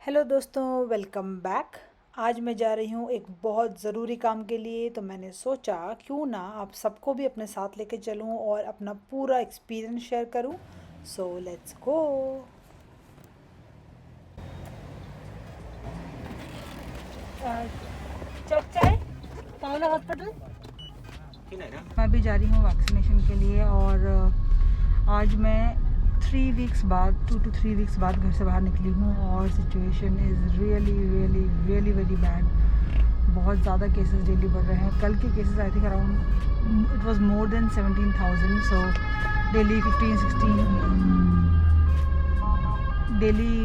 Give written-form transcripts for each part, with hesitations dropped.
Hello दोस्तों, welcome back. आज मैं जा रही हूँ एक बहुत ज़रूरी काम के लिए, तो मैंने सोचा क्यों ना आप सबको भी अपने साथ लेके चलूँ और अपना पूरा एक्सपीरियंस शेयर करूँ। So let's go. चर्चा है पावला हॉस्पिटल। मैं भी जा रही हूँ वैक्सीनेशन के लिए और आज मैं 3 वीक्स बाद 2 to 3 वीक्स बाद घर से बाहर निकली हूँ और situation is really really really very bad. बहुत ज़्यादा केसेस डेली बढ़ रहे हैं। कल के cases I think around it was more than 17,000। So daily 15-16 daily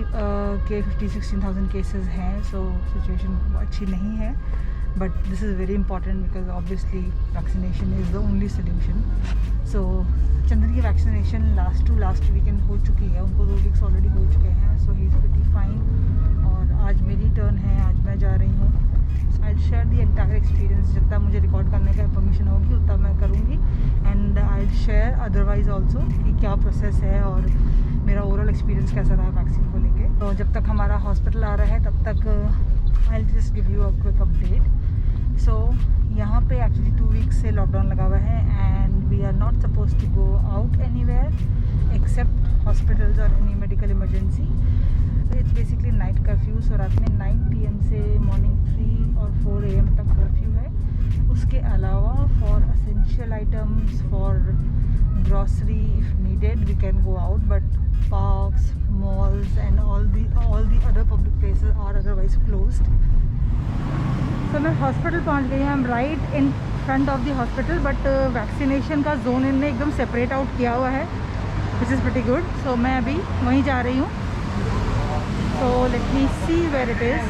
के 15-16,000 केसेस हैं। सो सिचुएशन अच्छी नहीं है, but this is very important because obviously vaccination is the only solution. So Chandan की वैक्सीनेशन लास्ट वीकेंड हो चुकी है, उनको 2 वीक्स ऑलरेडी हो चुके हैं। सो ही इज़ प्रीटी फाइन और आज मेरी टर्न है, आज मैं जा रही हूँ। I share the entire experience. जितना मुझे रिकॉर्ड करने का परमिशन होगी उतना मैं करूँगी and I share otherwise also कि क्या प्रोसेस है और मेरा ओवरऑल एक्सपीरियंस कैसा रहा वैक्सीन को लेके। तो जब तक हमारा हॉस्पिटल आ रहा है तब तक I will just give you a quick update. So यहाँ पे एक्चुअली 2 वीक्स से लॉकडाउन लगा हुआ है and we are not suppose to go out anywhere except hospitals और any medical emergency. It's basically night curfew. So रात में 9 PM से मॉर्निंग 3 और 4 AM तक कर्फ्यू है। उसके अलावा for essential items, for grocery if needed we can go out, but parks, malls and all the other public places are otherwise closed. So मैं hospital पहुंच गई हूँ। I am right in front of the hospital, but vaccination का zone इनने एकदम separate out किया हुआ है, विच इज़ प्रीटी गुड। सो मैं अभी वहीं जा रही हूँ। So let me see where it is.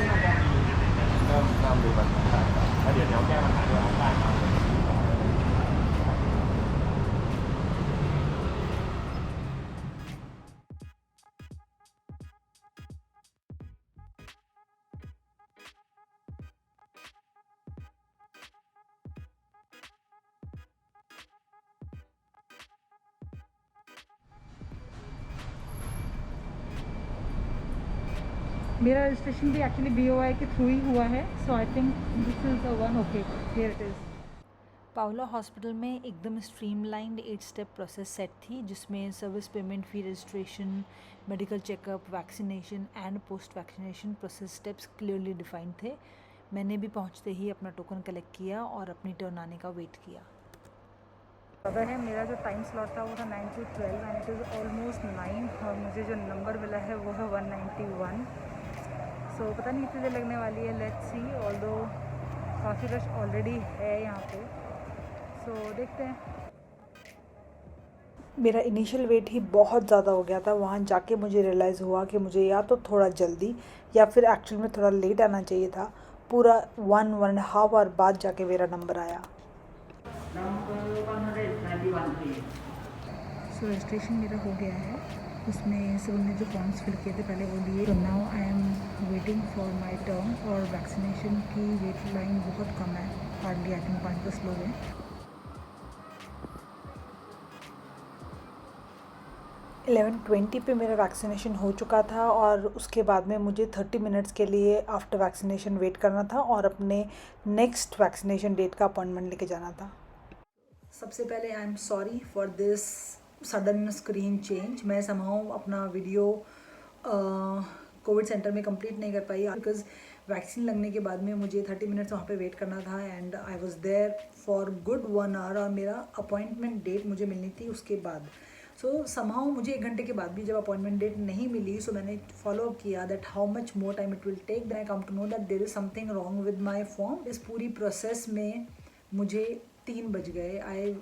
मेरा रजिस्ट्रेशन भी एक्चुअली BOI के थ्रू ही हुआ है। So I think this is the one. Okay, here it is. Pawla hospital में एकदम स्ट्रीमलाइंड 8 स्टेप प्रोसेस सेट थी, जिसमें service payment fee, registration, medical checkup, vaccination and post vaccination process steps clearly defined थे। मैंने भी पहुंचते ही अपना टोकन कलेक्ट किया और अपनी टर्न आने का वेट किया। ज़्यादा है। मेरा जो टाइम स्लॉट था वो था 9 to 12 and it is almost 9 और मुझे जो नंबर मिला है वो है 191। सो पता नहीं कितनी देर लगने वाली है, लेट्स सी। ऑल्दो काफ़ी रश ऑलरेडी है यहाँ पे, सो देखते हैं। मेरा इनिशियल वेट ही बहुत ज़्यादा हो गया था। वहाँ जाके मुझे रियलाइज़ हुआ कि मुझे या तो थोड़ा जल्दी या फिर एक्चुअल में थोड़ा लेट आना चाहिए था। पूरा 1-1.5 आवर बाद जाके मेरा नंबर आया। सो रजिस्ट्रेशन मेरा हो गया है। उसमें सब ने जो फॉर्म्स फिल किए थे पहले वो लिए। तो now I am waiting for my turn और वैक्सीनेशन की वेट लाइन बहुत कम है, हार्डली आई थिंक 5-10 लोग हैं। 11:20 पे मेरा वैक्सीनेशन हो चुका था और उसके बाद में मुझे 30 मिनट्स के लिए आफ्टर वैक्सीनेशन वेट करना था और अपने नेक्स्ट वैक्सीनेशन डेट का अपॉइंटमेंट लेके जाना था। सबसे पहले I am sorry for this sudden screen change. मैं समहाउ अपना वीडियो कोविड सेंटर में कंप्लीट नहीं कर पाई बिकॉज वैक्सीन लगने के बाद में मुझे 30 मिनट्स वहाँ पे वेट करना था and I was there for good 1 hour और मेरा अपॉइंटमेंट डेट मुझे मिलनी थी उसके बाद। सो समहाउ मुझे 1 घंटे के बाद भी जब अपॉइंटमेंट डेट नहीं मिली, सो मैंने फॉलो अप किया that how much more time it will take. Then I came to know that there is something wrong with my form. इस पूरी प्रोसेस में मुझे 3 बज गए। आई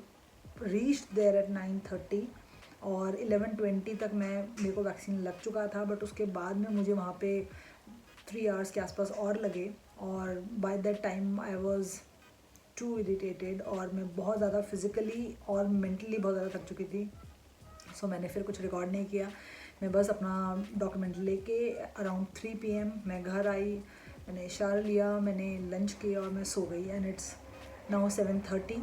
रीच्ड देयर एट 9:30 और 11:20 तक मेरे को वैक्सीन लग चुका था, बट उसके बाद में मुझे वहाँ पे 3 आवर्स के आसपास और लगे और by that time I was too irritated और मैं बहुत ज़्यादा फिज़िकली और मेंटली बहुत ज़्यादा थक चुकी थी। सो मैंने फिर कुछ रिकॉर्ड नहीं किया। मैं बस अपना डॉक्यूमेंट लेके अराउंड 3 PM मैं घर आई, मैंने शावर लिया, मैंने लंच किया और मैं सो गई and it's now 7:30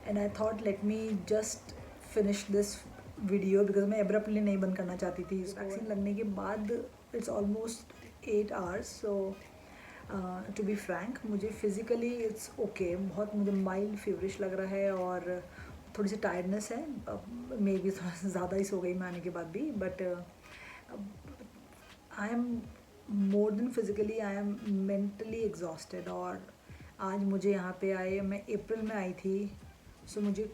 and I thought let me just finish this video because मैं एब्रप्टली नहीं बंद करना चाहती थी। वैक्सीन लगने के बाद it's almost 8 hours. So to be frank मुझे फिज़िकली इट्स ओके, बहुत मुझे माइल्ड फीवरिश लग रहा है और थोड़ी सी टायर्डनेस है, मे बी थोड़ा सा ज़्यादा ही सो गई मैं आने के बाद भी, but I am more than physically, I am mentally exhausted. और आज मुझे यहाँ पे आए, मैं अप्रैल में आई थी, सो मुझे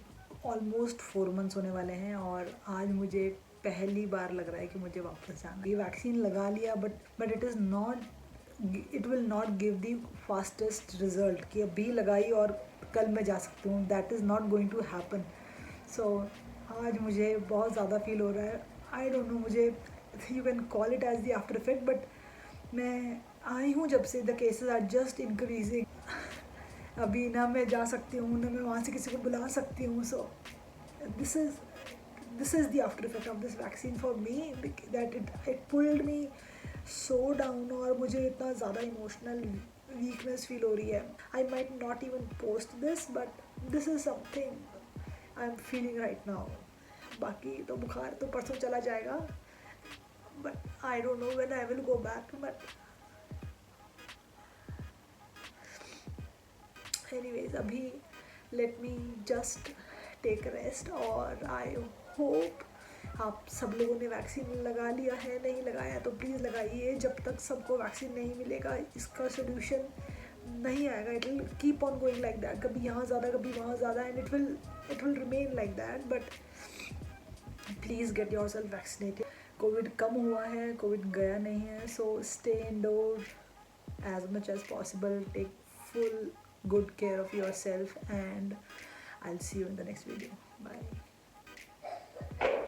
ऑलमोस्ट 4 मंथ्स होने वाले हैं और आज मुझे पहली बार लग रहा है कि मुझे वापस जाना. ये वैक्सीन लगा लिया but it is not, it will not give the fastest result कि अभी लगाई और कल मैं जा सकती हूँ. That is not going to happen. So आज मुझे बहुत ज़्यादा फील हो रहा है. आई डोंट नो, मुझे you can call it as the after effect, but मैं आई हूँ जब से the cases are just increasing. अभी ना मैं जा सकती हूँ ना मैं वहाँ से किसी को बुला सकती हूँ. सो this is the after effect of this vaccine for me, that it pulled me so down और मुझे इतना ज़्यादा इमोशनल वीकनेस फील हो रही है. I might not even post this, but this is something I'm feeling right now. बाकी तो बुखार तो परसों चला जाएगा, but I don't know when I will go back. But anyways, अभी let me just take a rest. और I hope आप सब लोगों ने वैक्सीन लगा लिया है, नहीं लगाया तो प्लीज़ लगाइए. जब तक सबको वैक्सीन नहीं मिलेगा इसका सोल्यूशन नहीं आएगा. It will keep on going like that, कभी यहाँ ज़्यादा कभी वहाँ ज़्यादा, and it will remain like that. But please get yourself vaccinated. Covid कम हुआ है, कोविड गया नहीं है. So stay indoor as much as possible, take full good care of yourself, and I'll see you in the next video. Bye.